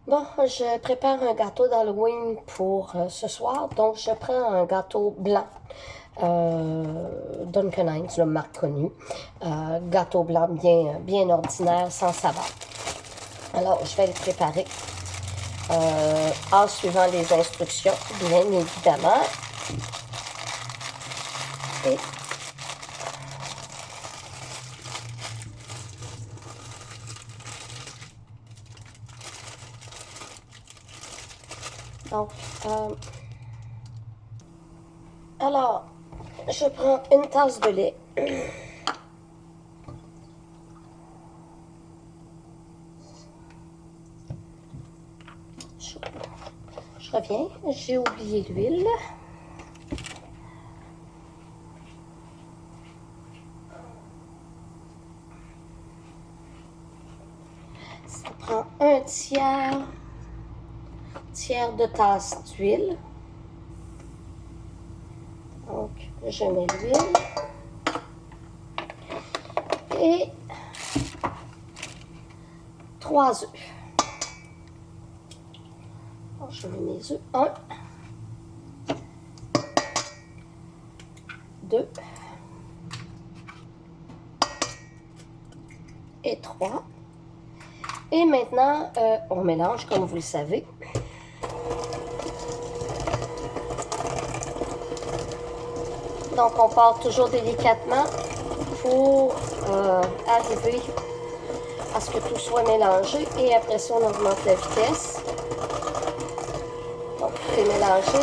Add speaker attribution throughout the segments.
Speaker 1: Bon, je prépare un gâteau d'Halloween pour ce soir. Donc, je prends un gâteau blanc. Duncan Hines, le marque connue. Gâteau blanc bien ordinaire, sans saveur. Alors, je vais le préparer en suivant les instructions, bien évidemment. Et donc, alors, je prends une tasse de lait. Je reviens, j'ai oublié l'huile. Ça prend un tiers de tasse d'huile. Donc, je mets l'huile. Et 3 œufs. Alors, je mets mes œufs. 1, 2 et 3. Et maintenant, on mélange comme vous le savez. Donc, on part toujours délicatement pour arriver à ce que tout soit mélangé. Et après ça, on augmente la vitesse. Donc, tout est mélangé.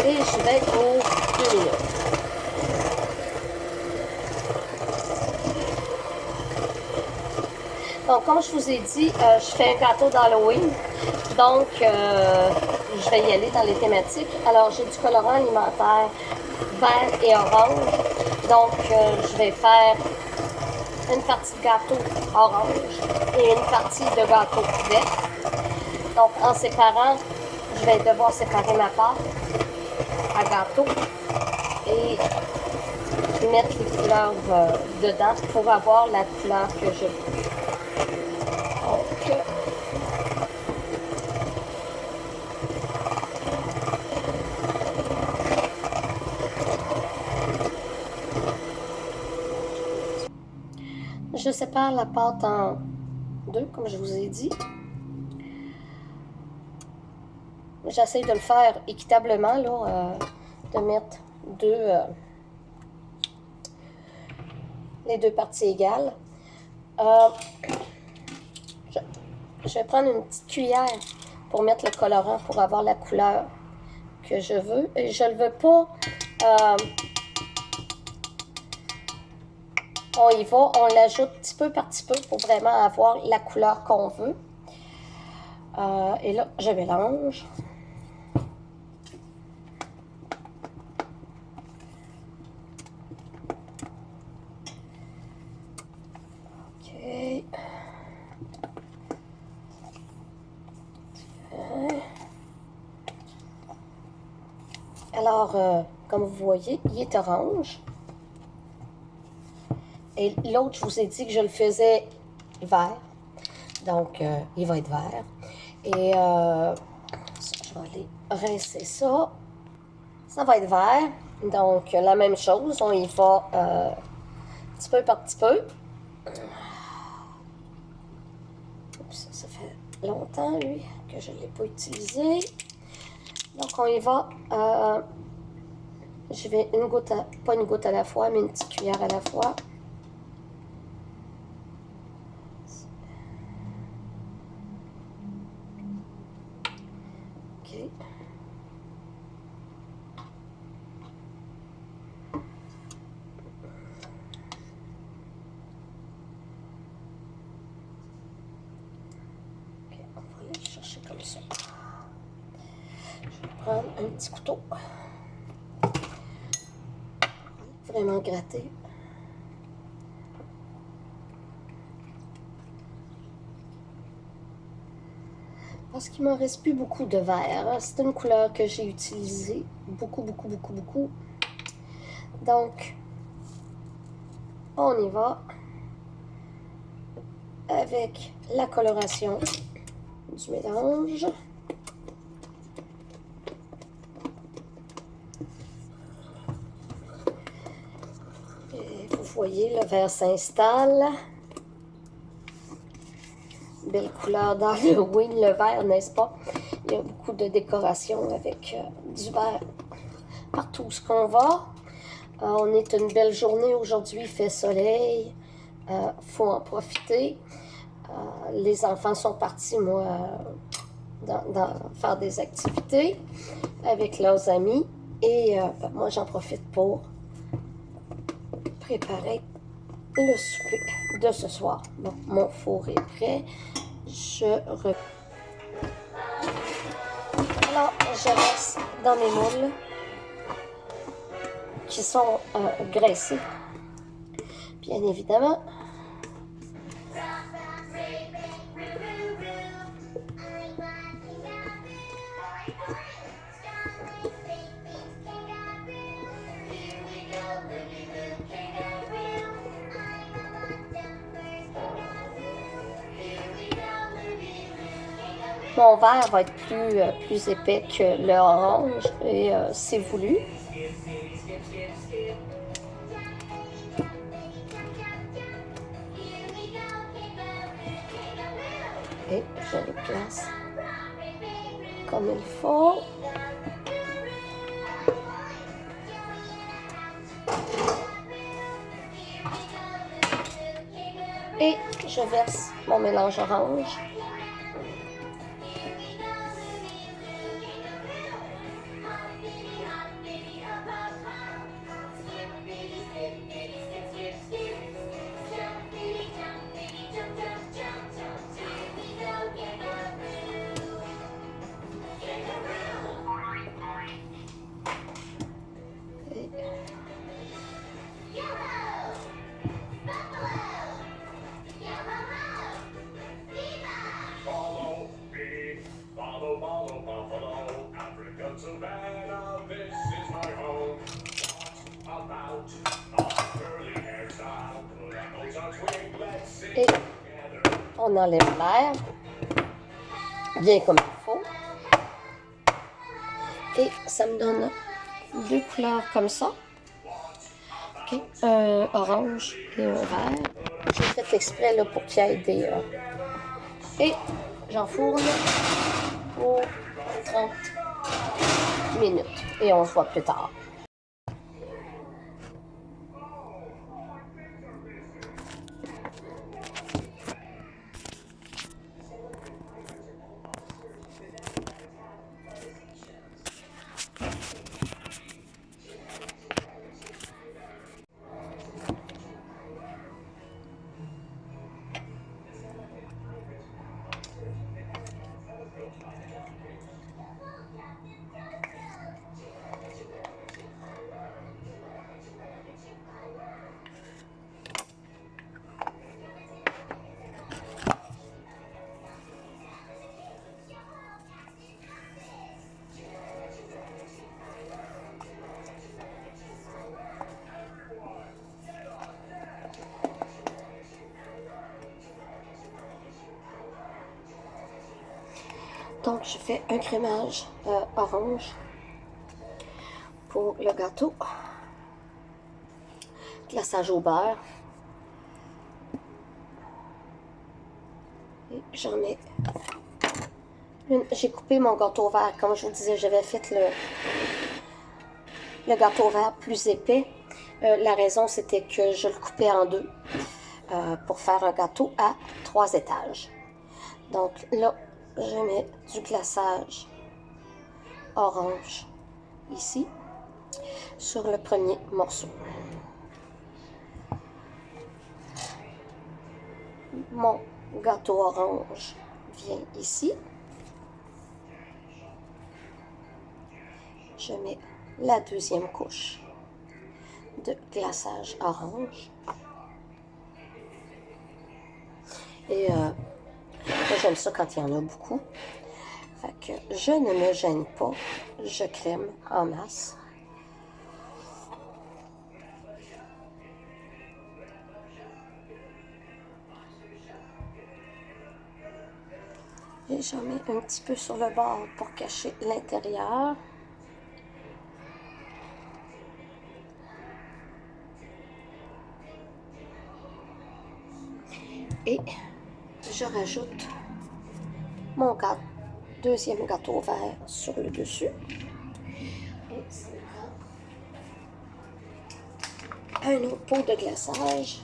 Speaker 1: Et je vais pour 2 minutes. Donc, comme je vous ai dit, je fais un gâteau d'Halloween. Donc, je vais y aller dans les thématiques. Alors, j'ai du colorant alimentaire vert et orange. Donc, je vais faire une partie de gâteau orange et une partie de gâteau vert. Donc, en séparant, je vais devoir séparer ma pâte à gâteau et mettre les couleurs dedans pour avoir la couleur que je veux. Donc, je sépare la pâte en deux, comme je vous ai dit. J'essaie de le faire équitablement, là, de mettre les deux parties égales. Je vais prendre une petite cuillère pour mettre le colorant pour avoir la couleur que je veux. Et je ne le veux pas... on y va, on l'ajoute petit peu par petit peu pour vraiment avoir la couleur qu'on veut. Et là, je mélange. OK. Alors, comme vous voyez, il est orange. Et l'autre, je vous ai dit que je le faisais vert. Donc, il va être vert. Et je vais aller rincer ça. Ça va être vert. Donc, la même chose. On y va petit peu par petit peu. Oups, ça fait longtemps, lui, que je ne l'ai pas utilisé. Donc, on y va. Je vais pas une goutte à la fois, mais une petite cuillère à la fois. OK. OK, on va aller le chercher comme ça. Je vais prendre un petit couteau. Vraiment gratter. Parce qu'il ne m'en reste plus beaucoup de vert. C'est une couleur que j'ai utilisée beaucoup. Donc, on y va avec la coloration du mélange. Et vous voyez, le verre s'installe. Belle couleur d'Halloween, le vert, n'est-ce pas? Il y a beaucoup de décoration avec du vert partout où on va. On est une belle journée aujourd'hui, il fait soleil. Faut en profiter. Les enfants sont partis, moi, faire des activités avec leurs amis. Et moi, j'en profite pour préparer le souper de ce soir. Bon, mon four est prêt. Alors, je reste dans mes moules qui sont graissés, bien évidemment. Mon verre va être plus épais que le orange et c'est voulu. Et je le place comme il faut. Et je verse mon mélange orange. Et on enlève l'air, bien comme il faut. Et ça me donne deux couleurs comme ça. Okay. Un orange et un vert. J'ai fait exprès là, pour qu'il y ait des... Et j'enfourne pour 30 minutes. Et on se voit plus tard. Donc, je fais un crémage orange pour le gâteau. Glaçage au beurre. Et j'en mets une. J'ai coupé mon gâteau vert. Comme je vous disais, j'avais fait le gâteau vert plus épais. La raison, c'était que je le coupais en deux pour faire un gâteau à 3 étages. Donc là, je mets du glaçage orange ici sur le premier morceau. Mon gâteau orange vient ici. Je mets la deuxième couche de glaçage orange. Et j'aime ça quand il y en a beaucoup. Fait que je ne me gêne pas. Je crème en masse. Et j'en mets un petit peu sur le bord pour cacher l'intérieur. Et je rajoute mon deuxième gâteau vert sur le dessus. Et ça prend un autre pot de glaçage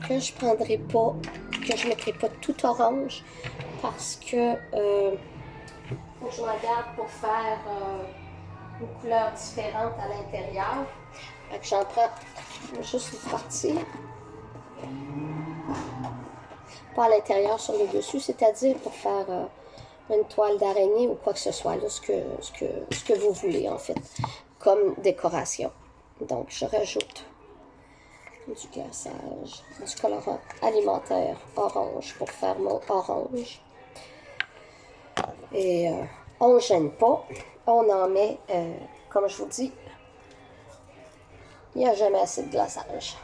Speaker 1: que je prendrai pas, que je mettrai pas tout orange parce que faut que je la garde pour faire une couleur différente à l'intérieur. Fait que j'en prends juste une partie. Pas à l'intérieur, sur le dessus, c'est-à-dire pour faire une toile d'araignée ou quoi que ce soit, là, ce que vous voulez en fait, comme décoration. Donc, je rajoute du glaçage, du colorant alimentaire orange pour faire mon orange. Et on ne gêne pas, on en met, comme je vous dis, il n'y a jamais assez de glaçage.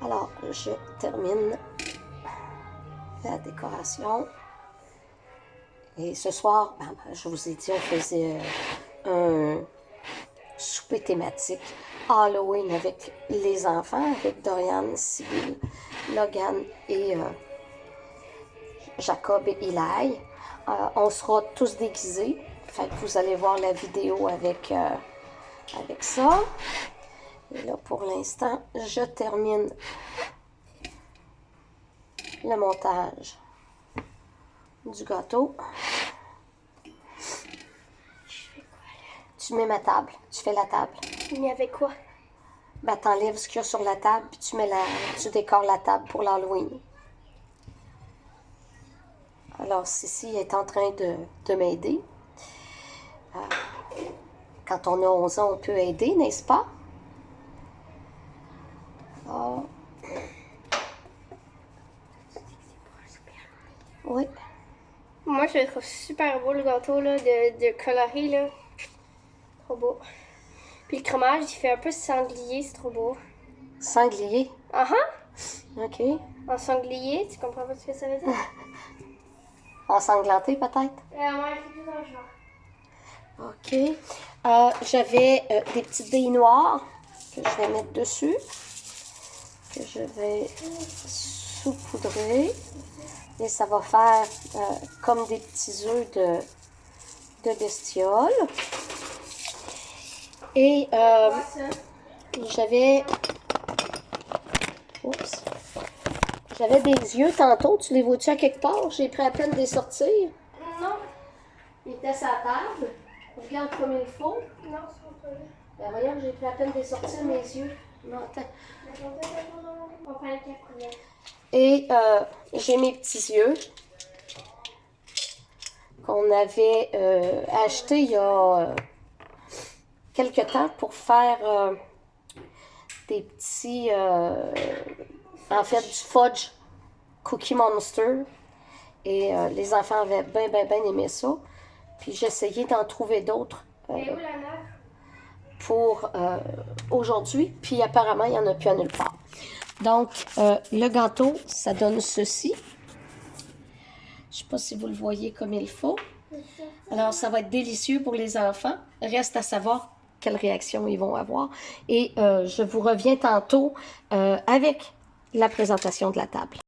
Speaker 1: Alors, je termine la décoration. Et ce soir, je vous ai dit, on faisait un souper thématique Halloween avec les enfants, avec Dorian, Sibylle, Logan et Jacob et Eli. On sera tous déguisés. Fait que vous allez voir la vidéo avec ça. Et là, pour l'instant, je termine le montage du gâteau. Tu mets ma table, tu fais la table.
Speaker 2: Mais avec quoi?
Speaker 1: Ben, t'enlèves ce qu'il y a sur la table, puis tu décores la table pour l'Halloween. Alors, Sissi est en train de m'aider. Quand on a 11 ans, on peut aider, n'est-ce pas? Alors, oui.
Speaker 2: Moi, je le trouve super beau, le gâteau, là, de coloré, là. Trop beau. Puis le fromage, il fait un peu sanglier, c'est trop beau.
Speaker 1: Sanglier? OK.
Speaker 2: En sanglier, tu comprends pas ce que ça veut dire?
Speaker 1: Ensanglanté, peut-être?
Speaker 2: Ouais, c'est plus dans le genre.
Speaker 1: OK. J'avais des petites billes noires que je vais mettre dessus, que je vais saupoudrer. Et ça va faire comme des petits œufs de bestiole. Et j'avais des yeux tantôt. Tu les vois-tu à quelque part? J'ai pris à peine de les sortir.
Speaker 2: Non.
Speaker 1: Ils étaient sur la table. Regarde comme il faut.
Speaker 2: Non, c'est pas ça.
Speaker 1: Ben voyons, j'ai pris à peine de les sortir, mes yeux. Non, attends.
Speaker 2: On prend le capriole.
Speaker 1: Et j'ai mes petits yeux qu'on avait achetés il y a quelque temps pour faire des petits, en fait, du fudge Cookie Monster. Et les enfants avaient bien aimé ça. Puis j'ai essayé d'en trouver d'autres pour aujourd'hui. Puis apparemment, il n'y en a plus à nulle part. Donc, le gâteau, ça donne ceci. Je ne sais pas si vous le voyez comme il faut. Alors, ça va être délicieux pour les enfants. Reste à savoir quelle réaction ils vont avoir. Et je vous reviens tantôt avec la présentation de la table.